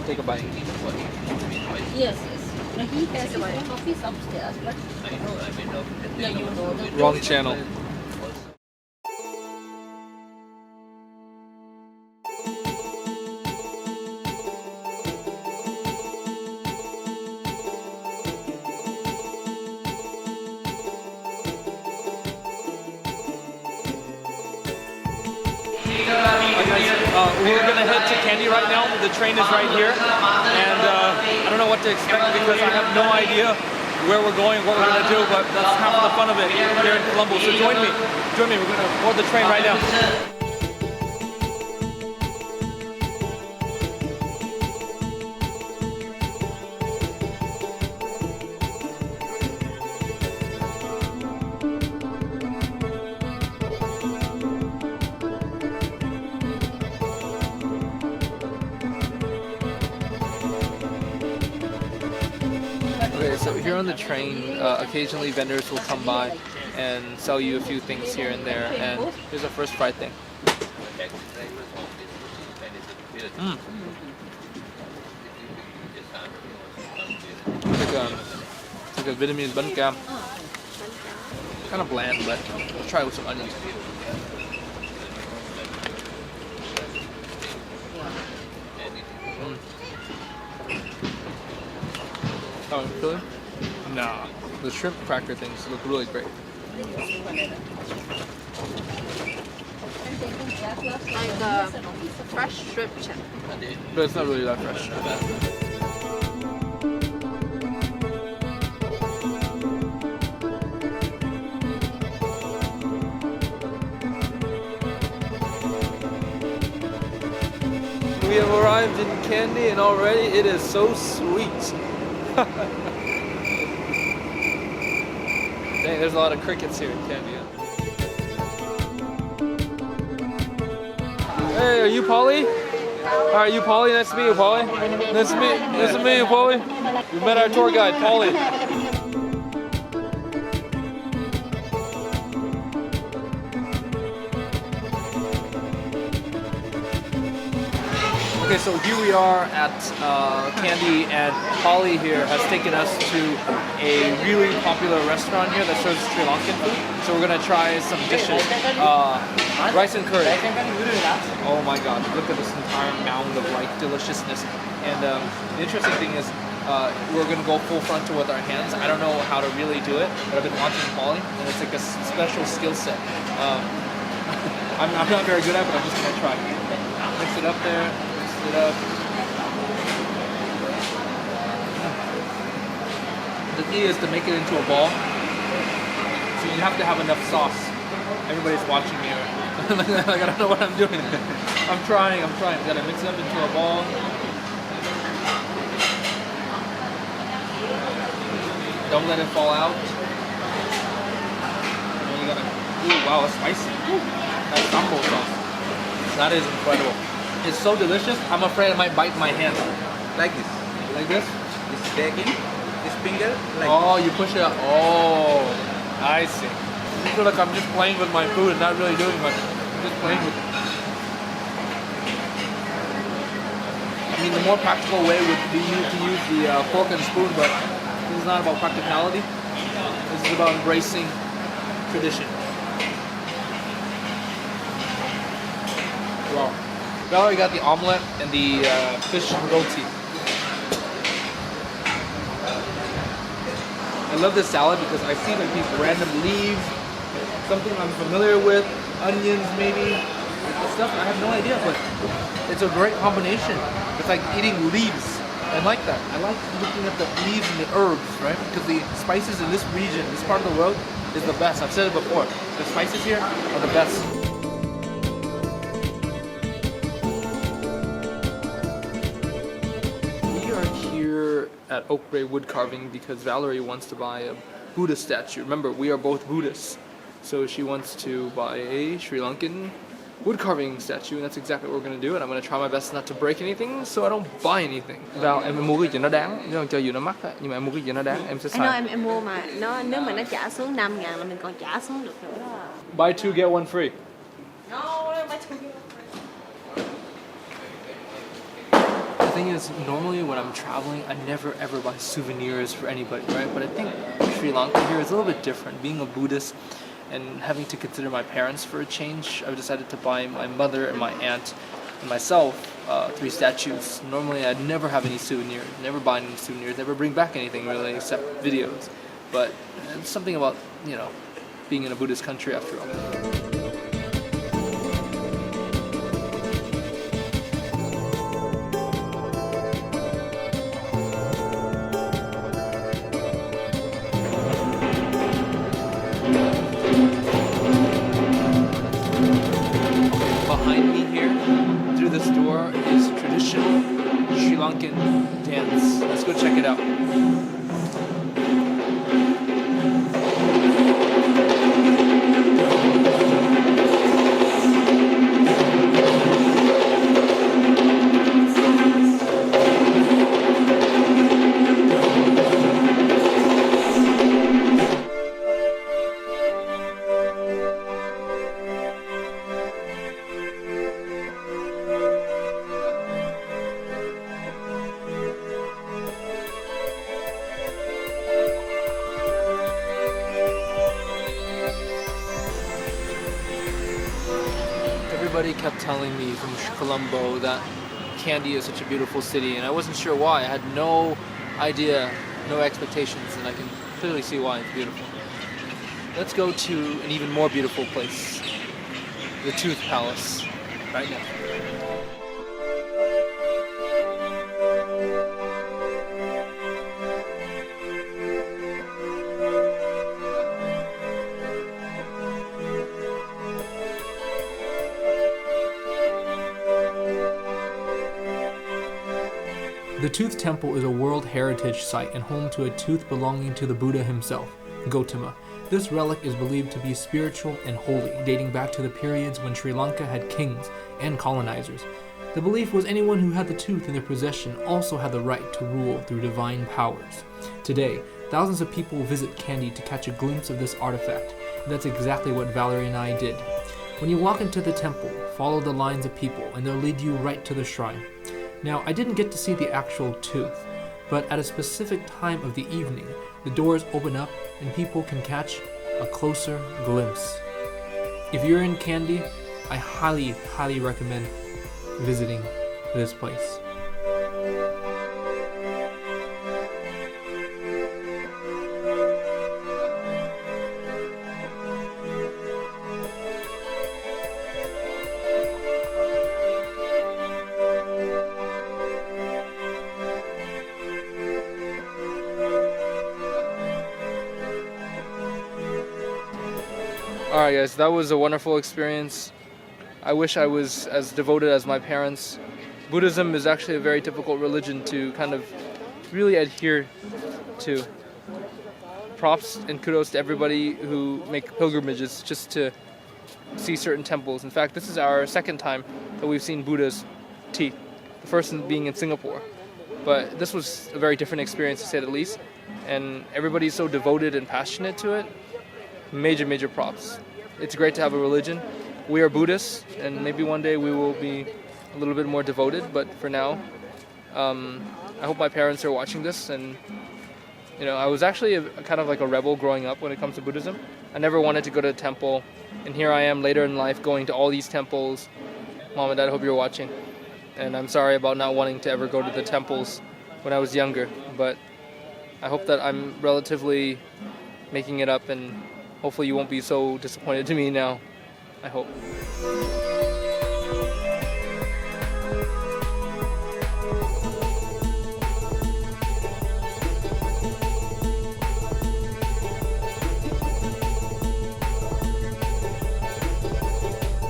take a bite. Yes, yes. No, he has his own office upstairs, but yeah, you know the Wrong channel. We're gonna head to Kandy right now. The train is right here, and I don't know what to expect because I have no idea where we're going, what we're gonna do, but that's half of the fun of it here in Colombo. So join me. We're gonna board the train right now. Okay, so here on the train, occasionally vendors will come by and sell you a few things here and there. And here's our first fried thing. It's like a Vietnamese bun cam. Kind of bland, but let's try it with some onions. Oh, really? Nah. The shrimp cracker things look really great. like fresh shrimp chip. But it's not really that fresh. We have arrived in Kandy and already it is so sweet. Dang, there's a lot of crickets here in Kandy. Hey, are you Pali? Are you Pali? Nice to meet you, Pali. Nice to meet you, Pali. We met our tour guide, Pali. Okay, so here we are at Kandy, and Pali here has taken us to a really popular restaurant here that serves Sri Lankan food. So we're gonna try some dishes. Rice and curry. Oh my god, look at this entire mound of like deliciousness. And the interesting thing is we're gonna go full frontal with our hands. I don't know how to really do it, but I've been watching Pali, and it's like a special skill set. I'm not very good at it, but I'm just gonna try. Mix it up there. It up. The key is to make it into a ball. So you have to have enough sauce. Everybody's watching me. Like, I don't know what I'm doing. I'm trying. Gotta mix it up into a ball. Don't let it fall out. And then you gotta. Ooh, wow, it's spicy. That's gumbo sauce. That is incredible. It's so delicious, I'm afraid I might bite my hand. Like this. Like this? It's taking this finger like oh, you push it out. Oh, I see. I feel like I'm just playing with my food and not really doing much. I'm just playing with it. I mean, the more practical way would be to use the fork and spoon, but this is not about practicality. This is about embracing tradition. Wow. Valerie got the omelette and the fish roti. I love this salad because I see like these random leaves, something I'm familiar with, onions maybe, stuff I have no idea, but it's a great combination. It's like eating leaves. I like that. I like looking at the leaves and the herbs, right? Because the spices in this region, this part of the world, is the best. I've said it before. The spices here are the best. At Oak Bay Wood Carving because Valerie wants to buy a Buddha statue. Remember, we are both Buddhists. So she wants to buy a Sri Lankan wood carving statue, and that's exactly what we're going to do. And I'm going to try my best not to break anything so I don't buy anything. Val, em mua cái gì nó đáng, chứ không cho dù nó mắc nhưng mà em mua cái gì nó đáng, em sẽ xài. Anh ơi, em mua mà nếu mà nó trả xuống 5.000 là mình còn trả xuống được nữa đó. Buy two, get one free. No, buy two, get one free. thing is, normally when I'm traveling, I never ever buy souvenirs for anybody, right? But I think Sri Lanka here is a little bit different. Being a Buddhist and having to consider my parents for a change, I've decided to buy my mother and my aunt and myself 3 statues. Normally I'd never have any souvenirs, never buy any souvenirs, never bring back anything really except videos. But it's something about, you know, being in a Buddhist country after all. Behind me here, through this door, is traditional Sri Lankan dance. Let's go check it out. Everybody kept telling me from Colombo that Kandy is such a beautiful city, and I wasn't sure why. I had no idea, no expectations, and I can clearly see why it's beautiful. Let's go to an even more beautiful place, the Tooth Palace, right now. The Tooth Temple is a World Heritage Site and home to a tooth belonging to the Buddha himself, Gautama. This relic is believed to be spiritual and holy, dating back to the periods when Sri Lanka had kings and colonizers. The belief was anyone who had the tooth in their possession also had the right to rule through divine powers. Today, thousands of people visit Kandy to catch a glimpse of this artifact, and that's exactly what Valerie and I did. When you walk into the temple, follow the lines of people and they'll lead you right to the shrine. Now, I didn't get to see the actual tooth, but at a specific time of the evening, the doors open up and people can catch a closer glimpse. If you're in Kandy, I highly recommend visiting this place. Alright guys, that was a wonderful experience. I wish I was as devoted as my parents. Buddhism is actually a very difficult religion to kind of really adhere to. Props and kudos to everybody who make pilgrimages just to see certain temples. In fact, this is our second time that we've seen Buddha's teeth. The first being in Singapore. But this was a very different experience to say the least. And everybody's so devoted and passionate to it. Major props. It's great to have a religion. We are Buddhists, and maybe one day we will be a little bit more devoted, but for now, I hope my parents are watching this. And you know, I was actually kind of like a rebel growing up when it comes to Buddhism. I never wanted to go to a temple, and here I am later in life going to all these temples. Mom and Dad, I hope you're watching. And I'm sorry about not wanting to ever go to the temples when I was younger, but I hope that I'm relatively making it up, and hopefully you won't be so disappointed to me now. I hope.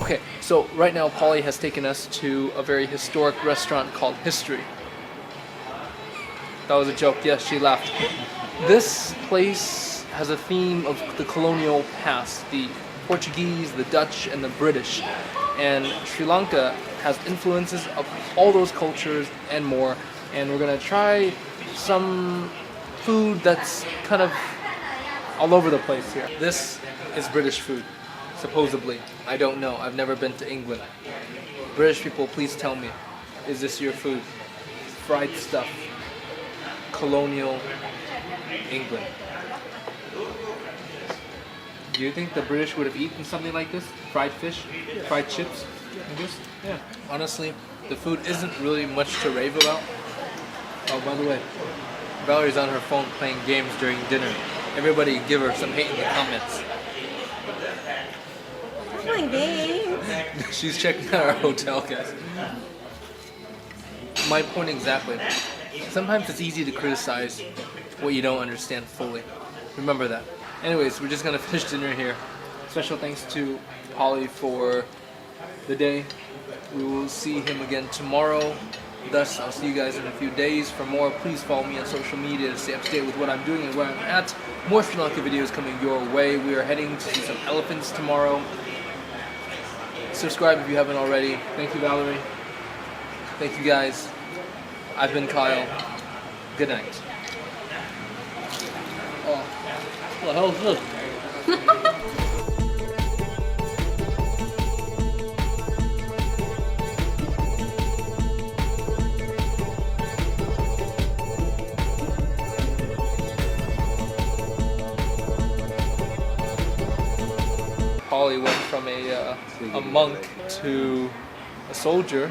Okay, so right now Pali has taken us to a very historic restaurant called History. That was a joke, yes, she laughed. This place has a theme of the colonial past, the Portuguese, the Dutch, and the British. And Sri Lanka has influences of all those cultures and more. And we're gonna try some food that's kind of all over the place here. This is British food, supposedly. I don't know, I've never been to England. British people, please tell me, is this your food? fried stuff. Colonial England. Do you think the British would have eaten something like this? Fried fish? Fried chips? Like this? Yeah. Honestly, the food isn't really much to rave about. Oh, by the way, Valerie's on her phone playing games during dinner. Everybody give her some hate in the comments. Playing games. She's checking out our hotel, guys. My point exactly. Sometimes it's easy to criticize what you don't understand fully. Remember that. Anyways, we're just gonna finish dinner here. Special thanks to Pali for the day. We will see him again tomorrow. Thus, I'll see you guys in a few days. For more, please follow me on social media to stay up to date with what I'm doing and where I'm at. More Sri Lanka videos coming your way. We are heading to see some elephants tomorrow. Subscribe if you haven't already. Thank you, Valerie. Thank you, guys. I've been Kyle. Good night. Oh, what the hell is this? Pali went from a monk to a soldier.